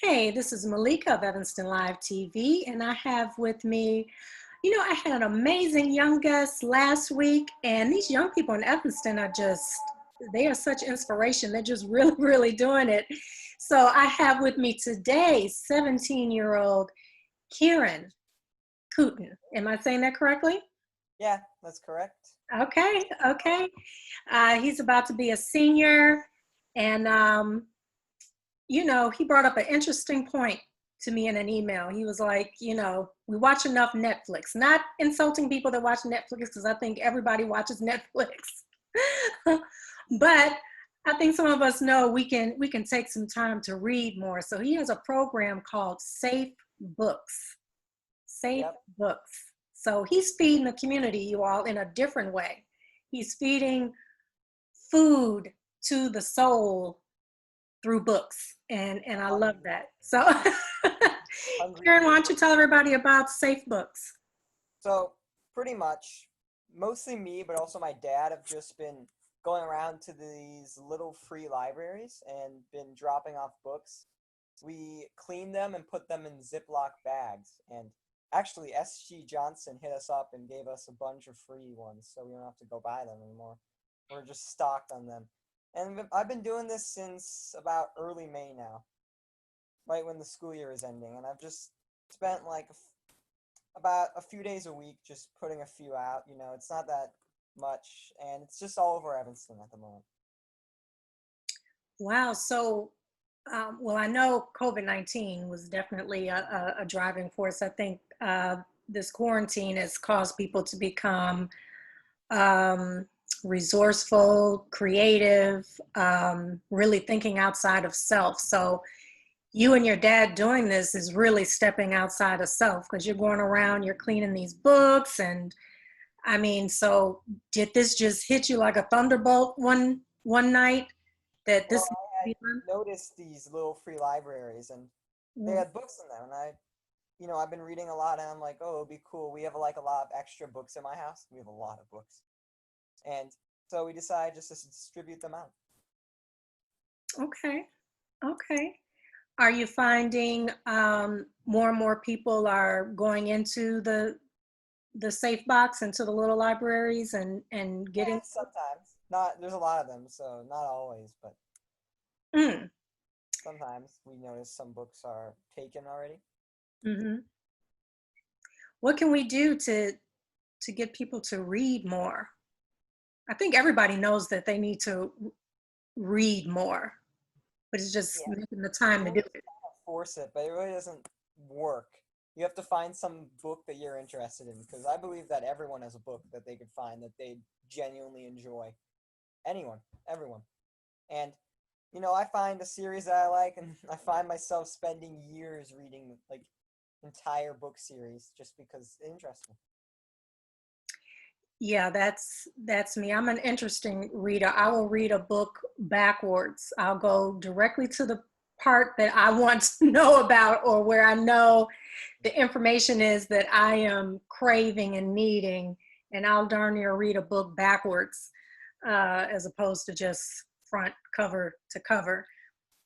Hey, this is Malika of Evanston Live TV, and I have with me, I had an amazing young guest last week, and these young people in Evanston are they are such inspiration. They're just really, really doing it. So I have with me today 17-year-old Kiran Kuttan. Am I saying that correctly? Yeah, that's correct. Okay, okay. He's about to be a senior, and he brought up an interesting point to me in an email. He was like, we watch enough Netflix, not insulting people that watch Netflix because I think everybody watches Netflix. But I think some of us know we can take some time to read more. So he has a program called Safe Books. Safe Yep. Books. So he's feeding the community, you all, in a different way. He's feeding food to the soul through books, and I love Hungry, that. So hungry Karen, why for don't you tell everybody about Safe Books? So pretty much, mostly me, but also my dad have just been going around to these little free libraries and been dropping off books. We clean them and put them in Ziploc bags. And actually, SG Johnson hit us up and gave us a bunch of free ones, so we don't have to go buy them anymore. We're just stocked on them. And I've been doing this since about early May now, right when the school year is ending. And I've just spent like about a few days a week just putting a few out. It's not that much, and it's just all over Evanston at the moment. Wow. So, well, I know COVID-19 was definitely a driving force. I think this quarantine has caused people to become um, resourceful, creative, really thinking outside of self. So you and your dad doing this is really stepping outside of self because you're going around, you're cleaning these books. And I mean, so did this just hit you like a thunderbolt one night that Well, this needs I to had be done? noticed these little free libraries, and they Mm. had books in them, and I've been reading a lot, and I'm like, oh, it'd be cool. We have like a lot of extra books in my house. We have a lot of books, and so we decided just to distribute them out. Okay, okay. Are you finding more and more people are going into the safe box, into the little libraries and getting? Yeah, sometimes. Not there's a lot of them, so not always, but Mm, sometimes we notice some books are taken already. hmm. What can we do to get people to read more? I think everybody knows that they need to read more, but it's just Yeah. making the You time to can do just it. kind of force it, but it really doesn't work. You have to find some book that you're interested in, because I believe that everyone has a book that they could find that they genuinely enjoy. Anyone, everyone. And I find a series that I like, and I find myself spending years reading like entire book series just because it interests me. Yeah, that's me. I'm an interesting reader. I will read a book backwards. I'll go directly to the part that I want to know about, or where I know the information is that I am craving and needing, and I'll darn near read a book backwards, as opposed to just front cover to cover.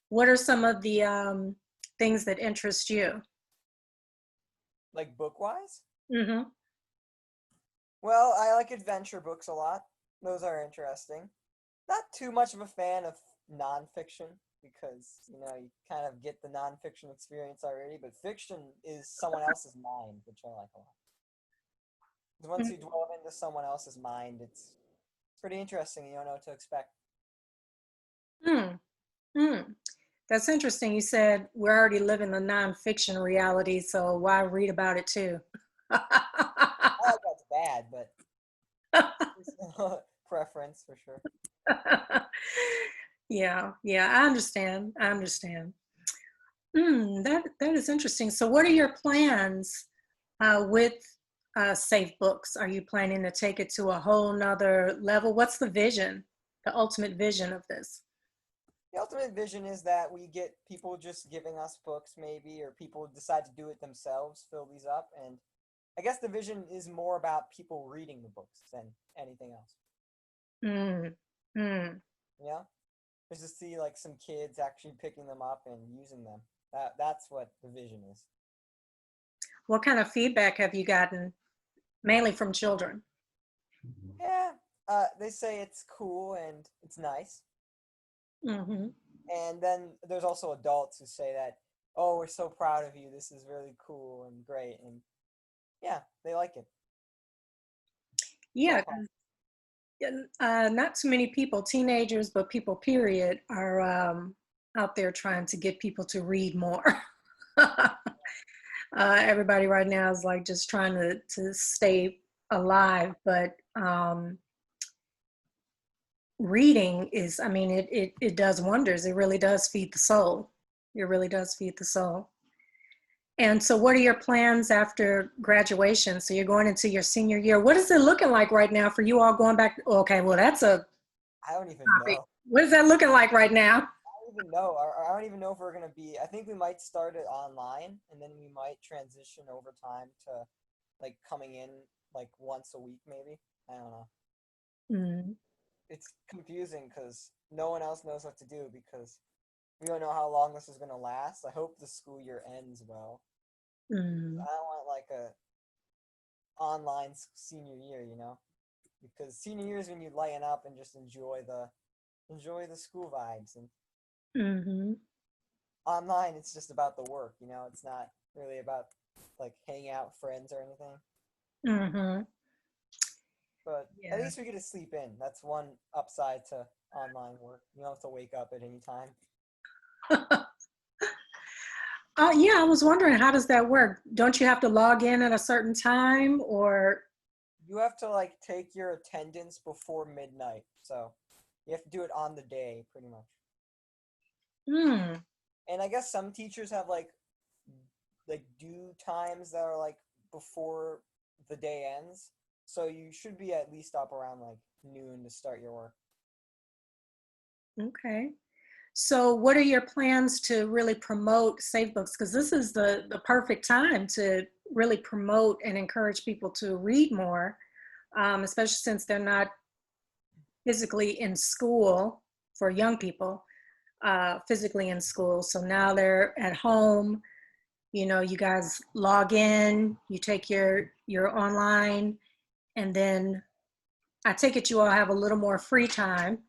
What are some of the things that interest you? Like book wise? Mm-hmm. Well, I like adventure books a lot. Those are interesting. Not too much of a fan of nonfiction because, you kind of get the nonfiction experience already, but fiction is someone else's mind, which I like a lot. 'Cause once you dwell into someone else's mind, it's pretty interesting. You don't know what to expect. Mm-hmm. That's interesting. You said we're already living the nonfiction reality, so why read about it too? Not like that's bad, but personal preference for sure. Yeah, yeah, I understand. I understand. That is interesting. So, what are your plans with Safe Books? Are you planning to take it to a whole nother level? What's the vision, the ultimate vision of this? The ultimate vision is that we get people just giving us books, maybe, or people decide to do it themselves, fill these up. And I guess the vision is more about people reading the books than anything else. Mm, mm. You know? Just to see like some kids actually picking them up and using them. That's what the vision is. What kind of feedback have you gotten, mainly from children? Yeah, they say it's cool and it's nice. Mm-hmm. And then there's also adults who say that, oh, we're so proud of you. This is really cool and great. And yeah, they like it. It's Yeah, all positive. not too many people, teenagers, but people, period, are out there trying to get people to read more. Everybody right now is like just trying to stay alive, but reading is, I mean, it does wonders. It really does feed the soul. It really does feed the soul. And so what are your plans after graduation? So you're going into your senior year. What is it looking like right now for you all going back? Okay, well, that's a I don't even topic. know. What is that looking like right now? I don't even know. I don't even know if we're gonna be. I think we might start it online, and then we might transition over time to like coming in like once a week, maybe. I don't know. Mm, It's confusing because no one else knows what to do because we don't know how long this is gonna last. I hope the school year ends well. mm, I don't want like a online senior year, you know, because senior year is when you lighten up and just enjoy the school vibes, and mm-hmm, online it's just about the work, you know. It's not really about like hanging out with friends or anything. mm-hmm. But at Yeah. least we get to sleep in. That's one upside to online work. You don't have to wake up at any time. Yeah, I was wondering, how does that work? Don't you have to log in at a certain time or? You have to like take your attendance before midnight, so you have to do it on the day, pretty much. Hmm. And I guess some teachers have like due times that are like before the day ends. So you should be at least up around like noon to start your work. Okay. So what are your plans to really promote safe books? Because this is the perfect time to really promote and encourage people to read more, especially since they're not physically in school for young people, physically in school. So now they're at home. You know, you guys log in, you take your online, and then I take it you all have a little more free time.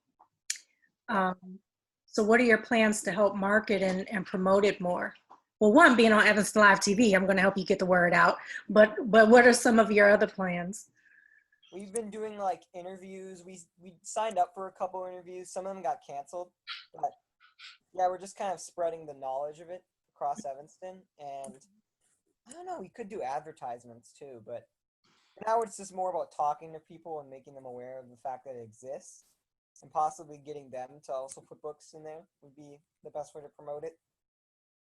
Yeah. Um, so what are your plans to help market and promote it more? Well, one, being on Evanston Live TV, I'm going to help you get the word out. But what are some of your other plans? We've been doing like interviews. We signed up for a couple interviews. Some of them got canceled, but yeah, we're just kind of spreading the knowledge of it across Evanston. And I don't know, we could do advertisements too, but now it's just more about talking to people and making them aware of the fact that it exists, and possibly getting them to also put books in there would be the best way to promote it.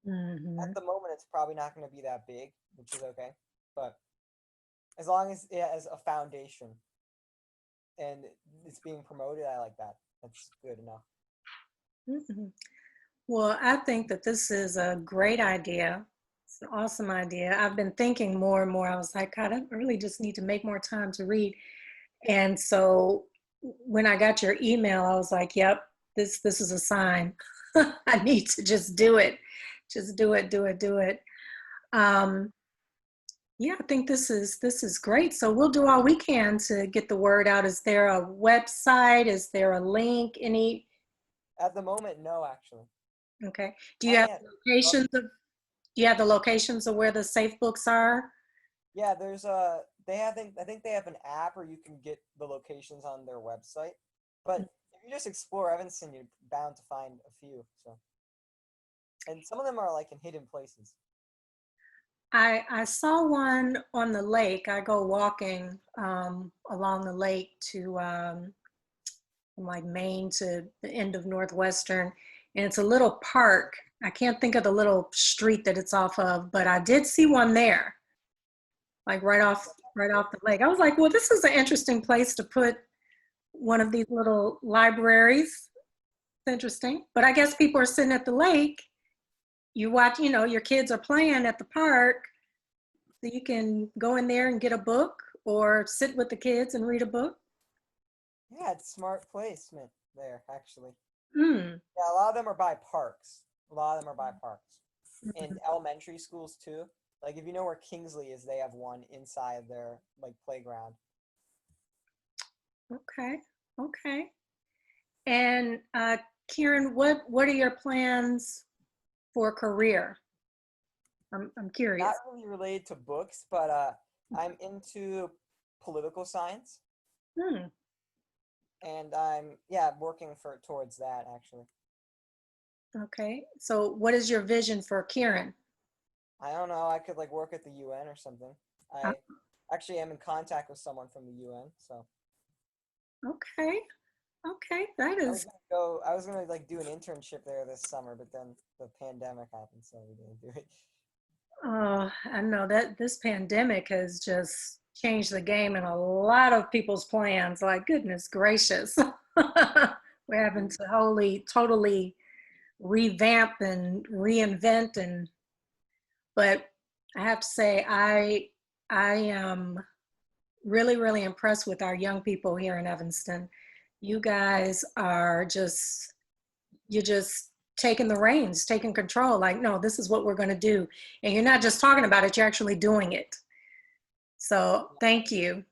At Hmm. the moment, it's probably not going to be that big, which is okay. But as long as it has a foundation and it's being promoted, I like that. That's good enough. Hmm. Well, I think that this is a great idea. It's an awesome idea. I've been thinking more and more. I was like, God, I really just need to make more time to read. And so when I got your email, I was like, yep, this is a sign. I need to just do it. Just do it, do it, do it. Um, yeah, I think this is great. So we'll do all we can to get the word out. Is there a website? Is there a link? Any? At the moment, no, actually. Okay. Do you Not have yet. Love locations to. of? Do you have the locations of where the safe books are? Yeah, there's a. They have. I think they have an app, or you can get the locations on their website. But if you just explore Evanston, you're bound to find a few. So, and some of them are like in hidden places. I saw one on the lake. I go walking along the lake to from like Maine to the end of Northwestern, and it's a little park. I can't think of the little street that it's off of, but I did see one there, like right off the lake. I was like, well, this is an interesting place to put one of these little libraries. It's interesting, but I guess people are sitting at the lake. You watch, your kids are playing at the park, so you can go in there and get a book or sit with the kids and read a book. Yeah, it's smart placement there, actually. Mm. Yeah, a lot of them are by parks. A lot of them are by parks. and elementary schools too. Like if you know where Kingsley is, they have one inside their like playground. Okay. Okay. And Kieran, what are your plans for career? I'm Not curious. really related to books, but I'm into political science, Hmm. and I'm yeah working for towards that actually. Okay. So what is your vision for Kieran? I don't know. I could like work at the UN or something. Uh, I actually am in contact with someone from the UN, so Okay. Okay. That I was is, gonna go. I was gonna like do an internship there this summer, but then the pandemic happened, so we didn't do it. I know that this pandemic has just changed the game in a lot of people's plans. Like, goodness gracious. We're having to totally revamp and reinvent, and but I have to say I am really impressed with our young people here in Evanston. You guys are just, you're just taking the reins, taking control. Like, no, this is what we're going to do. And you're not just talking about it, you're actually doing it. So thank you.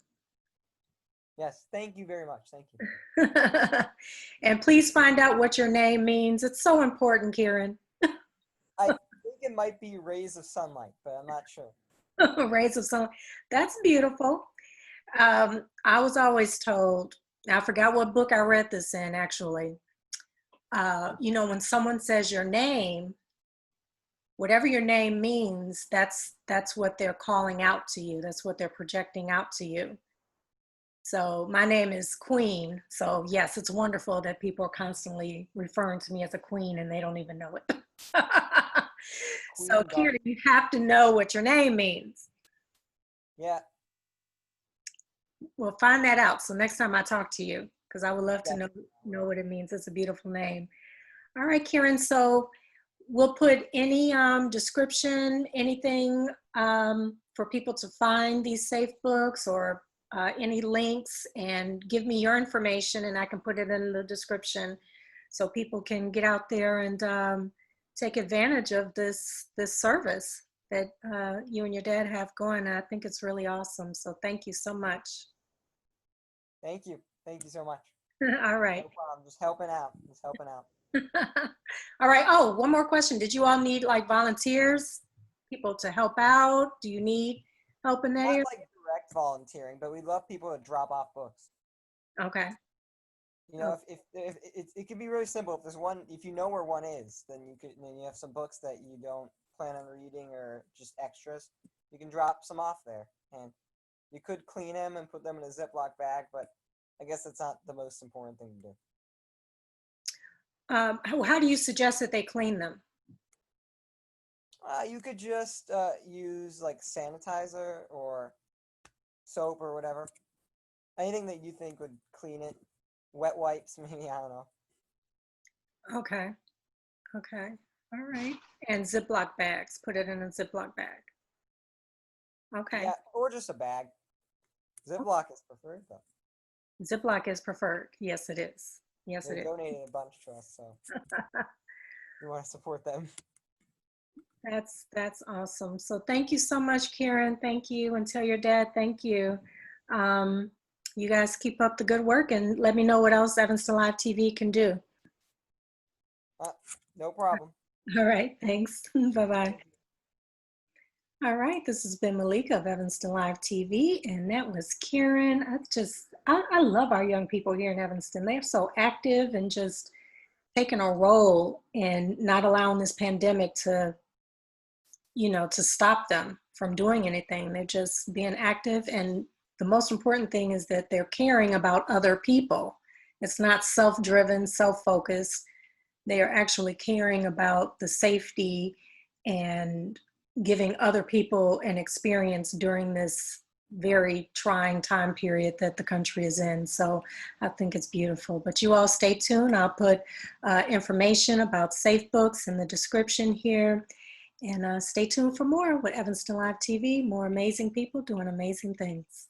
Yes, thank you very much. Thank you. And please find out what your name means. It's so important, Kieran. I think it might be rays of sunlight, but I'm not sure. Rays of sun. That's beautiful. I was always told, I forgot what book I read this in actually. When someone says your name, whatever your name means, that's what they're calling out to you. That's what they're projecting out to you. So my name is Queen. So yes, it's wonderful that people are constantly referring to me as a queen and they don't even know it. So Queen Dark. Kieran, you have to know what your name means. Yeah, Well, find that out. So next time I talk to you, because I would love to definitely. know what it means. It's a beautiful name. All right, Kieran. So we'll put any description, anything for people to find these safe books or any links, and give me your information and I can put it in the description so people can get out there and take advantage of this service that you and your dad have going. I think it's really awesome. So thank you so much. Thank you. Thank you so much. All right. No problem. Just helping out. Just helping out. All right. Oh, one more question. Did you all need like volunteers, people to help out? Do you need help in that Not area? like direct volunteering, but we love people to drop off books. Okay. You Oh, know, if it can be really simple. If there's one, if you know where one is, then you have some books that you don't plan on reading or just extras. You can drop some off there, and you could clean them and put them in a Ziploc bag, but I guess that's not the most important thing to do. how do you suggest that they clean them? You could just use like sanitizer or soap or whatever. Anything that you think would clean it. Wet wipes, maybe, I don't know. Okay. Okay. All right. And Ziploc bags. Put it in a Ziploc bag. Okay. Yeah, or just a bag. Ziploc is preferred, though. Ziploc is preferred. Yes, it is. Yes, They it is. donated a bunch to us, so we want to support them. That's awesome. So thank you so much, Karen. Thank you, and tell your dad thank you. Um, you guys keep up the good work and let me know what else Evanston Live TV can do. No problem. All right, thanks. Bye-bye. Thank you. All right, this has been Malika of Evanston Live TV, and that was Karen. I love our young people here in Evanston. They're so active and just taking a role in not allowing this pandemic to stop them from doing anything. They're just being active. And the most important thing is that they're caring about other people. It's not self-driven, self-focused. They are actually caring about the safety and giving other people an experience during this very trying time period that the country is in. So I think it's beautiful. But you all stay tuned. I'll put information about safe books in the description here. And stay tuned for more with Evanston Live TV, more amazing people doing amazing things.